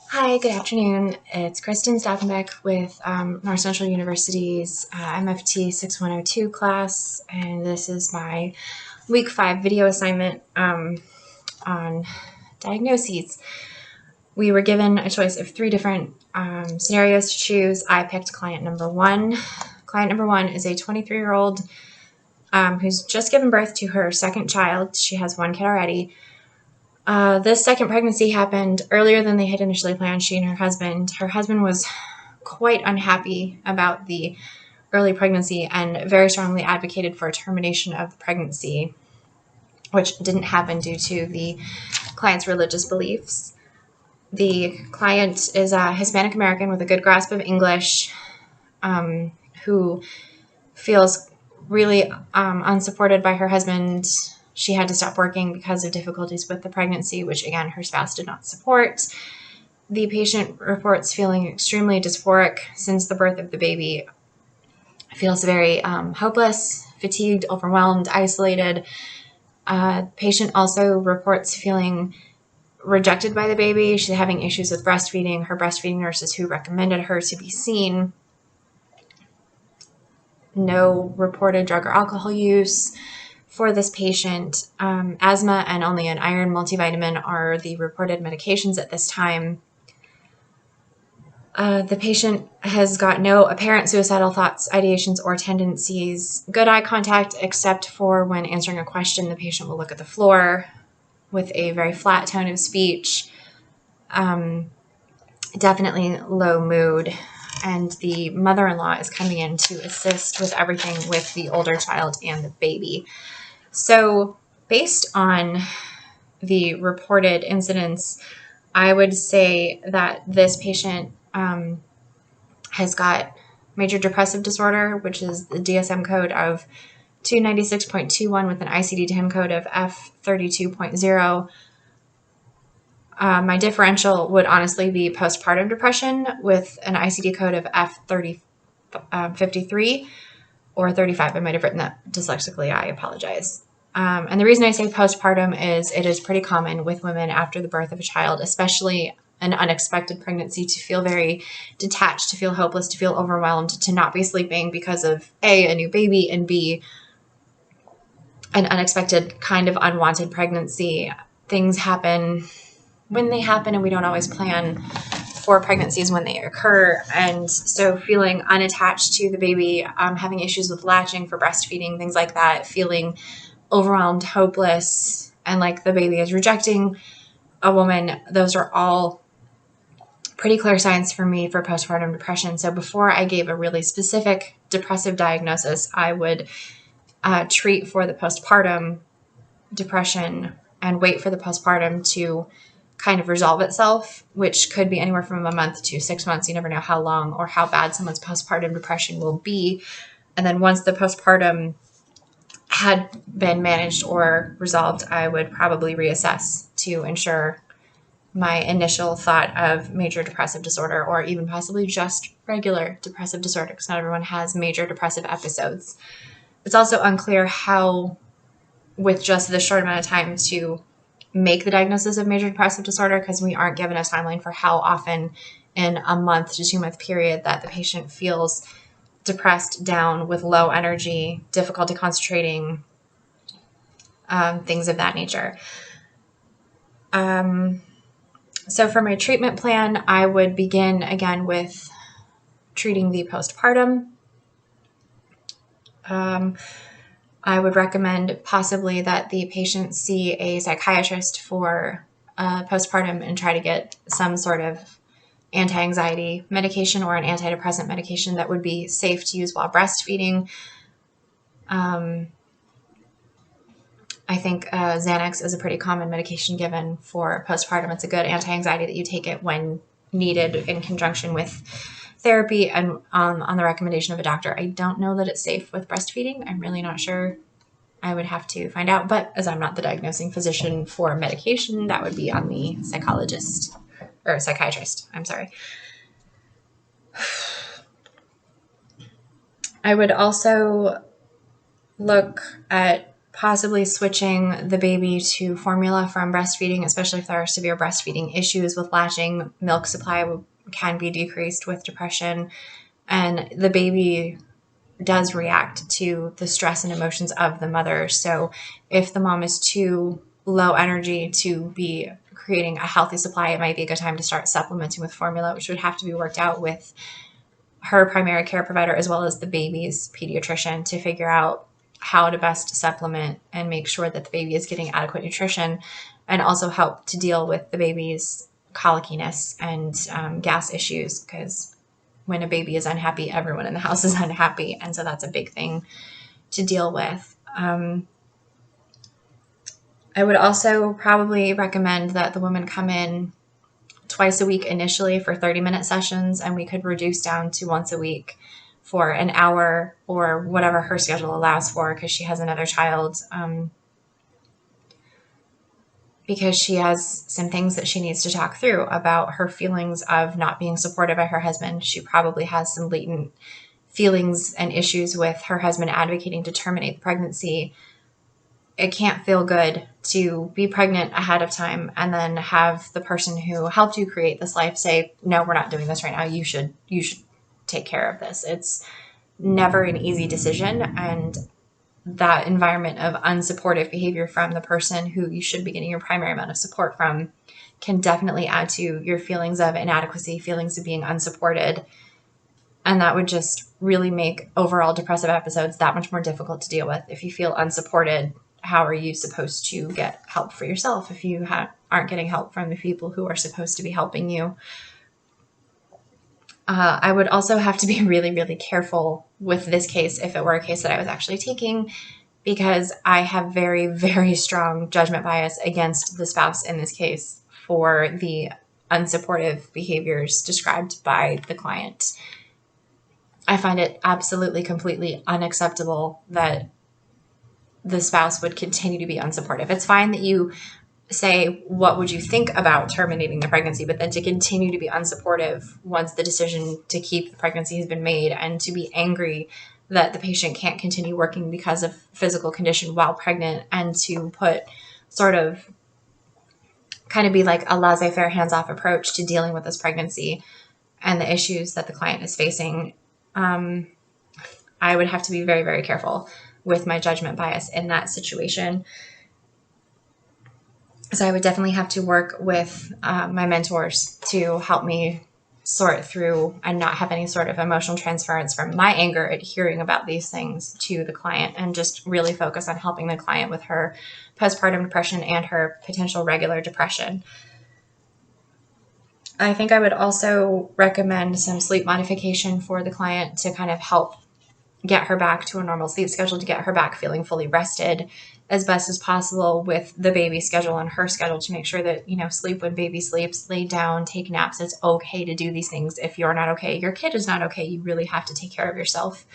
Hi, good afternoon. It's Kristen Stappenbeck with North Central University's MFT6102 class, and this is my week 5 video assignment on diagnoses. We were given a choice of 3 different scenarios to choose. I picked client number 1. Client number 1 is a 23-year-old who's just given birth to her second child. She has 1 kid already. This second pregnancy happened earlier than they had initially planned, she and her husband. Her husband was quite unhappy about the early pregnancy and very strongly advocated for a termination of the pregnancy, which didn't happen due to the client's religious beliefs. The client is a Hispanic American with a good grasp of English, who feels really unsupported by her husband. She had to stop working because of difficulties with the pregnancy, which again, her spouse did not support. The patient reports feeling extremely dysphoric since the birth of the baby, feels very hopeless, fatigued, overwhelmed, isolated. Patient also reports feeling rejected by the baby. She's having issues with breastfeeding. Her breastfeeding nurses who recommended her to be seen. No reported drug or alcohol use for this patient. Asthma and only an iron multivitamin are the reported medications at this time. The patient has got no apparent suicidal thoughts, ideations, or tendencies. Good eye contact, except for when answering a question, the patient will look at the floor with a very flat tone of speech. Definitely low mood. And the mother-in-law is coming in to assist with everything with the older child and the baby. So based on the reported incidents, I would say that this patient has got major depressive disorder, which is the DSM code of 296.21 with an ICD-10 code of F32.0. My differential would honestly be postpartum depression with an ICD code of F53 or 35. I might have written that dyslexically. I apologize. And the reason I say postpartum is it is pretty common with women after the birth of a child, especially an unexpected pregnancy, to feel very detached, to feel hopeless, to feel overwhelmed, to not be sleeping because of A, a new baby, and B, an unexpected kind of unwanted pregnancy. Things happen when they happen, and we don't always plan for pregnancies when they occur. And so feeling unattached to the baby, having issues with latching for breastfeeding, things like that, feeling overwhelmed, hopeless, and like the baby is rejecting a woman, those are all pretty clear signs for me for postpartum depression. So before I gave a really specific depressive diagnosis, I would treat for the postpartum depression and wait for the postpartum to kind of resolve itself, which could be anywhere from a month to 6 months. You never know how long or how bad someone's postpartum depression will be. And then once the postpartum had been managed or resolved, I would probably reassess to ensure my initial thought of major depressive disorder, or even possibly just regular depressive disorder, because not everyone has major depressive episodes. It's also unclear how, with just this short amount of time, to make the diagnosis of major depressive disorder, because we aren't given a timeline for how often in a month to 2 month period that the patient feels depressed, down, with low energy, difficulty concentrating, things of that nature. So for my treatment plan, I would begin again with treating the postpartum. I would recommend possibly that the patient see a psychiatrist for postpartum and try to get some sort of anti-anxiety medication or an antidepressant medication that would be safe to use while breastfeeding. I think Xanax is a pretty common medication given for postpartum. It's a good anti-anxiety that you take it when needed in conjunction with therapy and on the recommendation of a doctor. I don't know that it's safe with breastfeeding. I'm really not sure. I would have to find out. But as I'm not the diagnosing physician for medication, that would be on the psychologist or psychiatrist. I'm sorry. I would also look at possibly switching the baby to formula from breastfeeding, especially if there are severe breastfeeding issues with latching. Milk supply can be decreased with depression, and the baby does react to the stress and emotions of the mother. So if the mom is too low energy to be creating a healthy supply, it might be a good time to start supplementing with formula, which would have to be worked out with her primary care provider as well as the baby's pediatrician to figure out how to best supplement and make sure that the baby is getting adequate nutrition, and also help to deal with the baby's colickiness and gas issues, because when a baby is unhappy, everyone in the house is unhappy. And so that's a big thing to deal with. I would also probably recommend that the woman come in twice a week initially for 30-minute sessions, and we could reduce down to once a week for an hour or whatever her schedule allows for, because she has another child, because she has some things that she needs to talk through about her feelings of not being supported by her husband. She probably has some latent feelings and issues with her husband advocating to terminate the pregnancy. It can't feel good to be pregnant ahead of time and then have the person who helped you create this life say, no, we're not doing this right now. You should take care of this. It's never an easy decision. And that environment of unsupportive behavior from the person who you should be getting your primary amount of support from can definitely add to your feelings of inadequacy, feelings of being unsupported. And that would just really make overall depressive episodes that much more difficult to deal with. If you feel unsupported, how are you supposed to get help for yourself if you aren't getting help from the people who are supposed to be helping you? I would also have to be really, really careful with this case if it were a case that I was actually taking, because I have very, very strong judgment bias against the spouse in this case for the unsupportive behaviors described by the client. I find it absolutely, completely unacceptable that the spouse would continue to be unsupportive. It's fine that you say, what would you think about terminating the pregnancy, but then to continue to be unsupportive once the decision to keep the pregnancy has been made, and to be angry that the patient can't continue working because of physical condition while pregnant, and to put sort of kind of be like a laissez-faire, hands-off approach to dealing with this pregnancy and the issues that the client is facing. I would have to be very, very careful with my judgment bias in that situation. So I would definitely have to work with my mentors to help me sort through and not have any sort of emotional transference from my anger at hearing about these things to the client, and just really focus on helping the client with her postpartum depression and her potential regular depression. I think I would also recommend some sleep modification for the client to kind of help get her back to a normal sleep schedule, to get her back feeling fully rested as best as possible with the baby schedule and her schedule, to make sure that, sleep when baby sleeps, lay down, take naps. It's okay to do these things. If you're not okay, your kid is not okay, you really have to take care of yourself.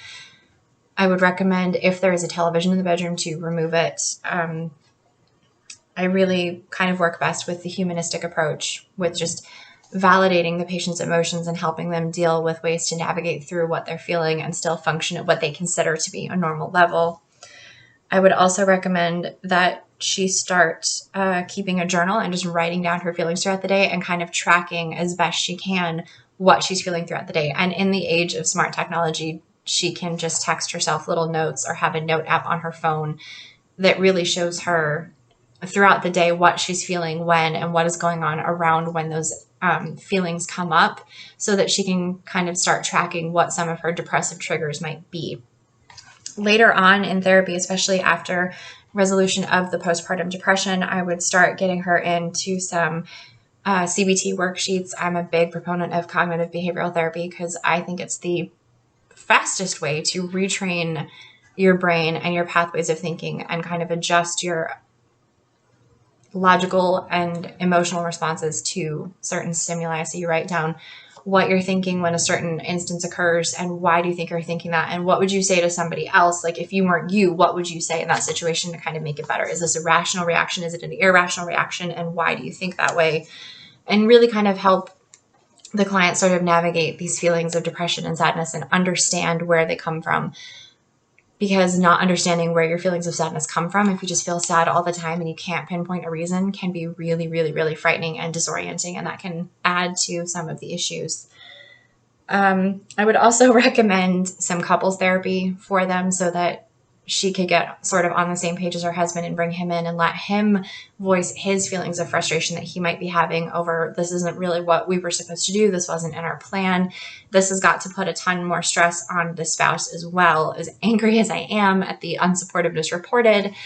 I would recommend, if there is a television in the bedroom, to remove it. I really kind of work best with the humanistic approach, with just validating the patient's emotions and helping them deal with ways to navigate through what they're feeling and still function at what they consider to be a normal level. I would also recommend that she start keeping a journal and just writing down her feelings throughout the day, and kind of tracking as best she can what she's feeling throughout the day. And in the age of smart technology, she can just text herself little notes or have a note app on her phone that really shows her throughout the day what she's feeling when, and what is going on around when those feelings come up, so that she can kind of start tracking what some of her depressive triggers might be. Later on in therapy, especially after resolution of the postpartum depression, I would start getting her into some CBT worksheets. I'm a big proponent of cognitive behavioral therapy because I think it's the fastest way to retrain your brain and your pathways of thinking, and kind of adjust your logical and emotional responses to certain stimuli. So you write down what you're thinking when a certain instance occurs, and why do you think you're thinking that, and what would you say to somebody else? Like, if you weren't you, what would you say in that situation to kind of make it better? Is this a rational reaction? Is it an irrational reaction? And why do you think that way? And really kind of help the client sort of navigate these feelings of depression and sadness and understand where they come from. because not understanding where your feelings of sadness come from, if you just feel sad all the time and you can't pinpoint a reason, can be really, really, really frightening and disorienting, and that can add to some of the issues. I would also recommend some couples therapy for them so that she could get sort of on the same page as her husband and bring him in and let him voice his feelings of frustration that he might be having over, this isn't really what we were supposed to do. This wasn't in our plan. This has got to put a ton more stress on the spouse as well. As angry as I am at the unsupportiveness reported,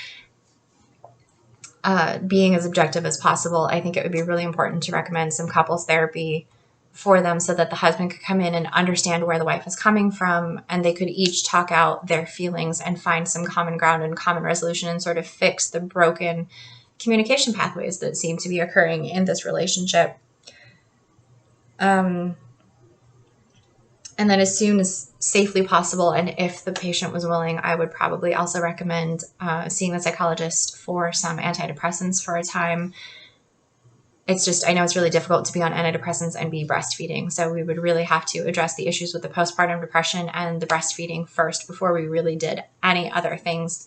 being as objective as possible, I think it would be really important to recommend some couples therapy for them so that the husband could come in and understand where the wife is coming from, and they could each talk out their feelings and find some common ground and common resolution and sort of fix the broken communication pathways that seem to be occurring in this relationship. And then as soon as safely possible, and if the patient was willing, I would probably also recommend seeing the psychologist for some antidepressants for a time. It's just, I know it's really difficult to be on antidepressants and be breastfeeding. So we would really have to address the issues with the postpartum depression and the breastfeeding first before we really did any other things,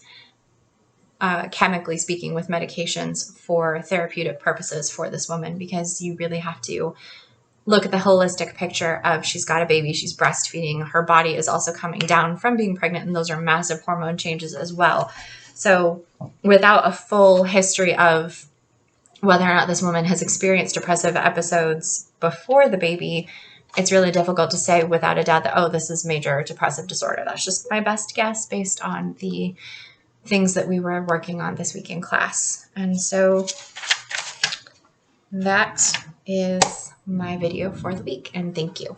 chemically speaking, with medications for therapeutic purposes for this woman, because you really have to look at the holistic picture of, she's got a baby, she's breastfeeding, her body is also coming down from being pregnant, and those are massive hormone changes as well. So without a full history of whether or not this woman has experienced depressive episodes before the baby, it's really difficult to say without a doubt that, oh, this is major depressive disorder. That's just my best guess based on the things that we were working on this week in class. And so that is my video for the week, and thank you.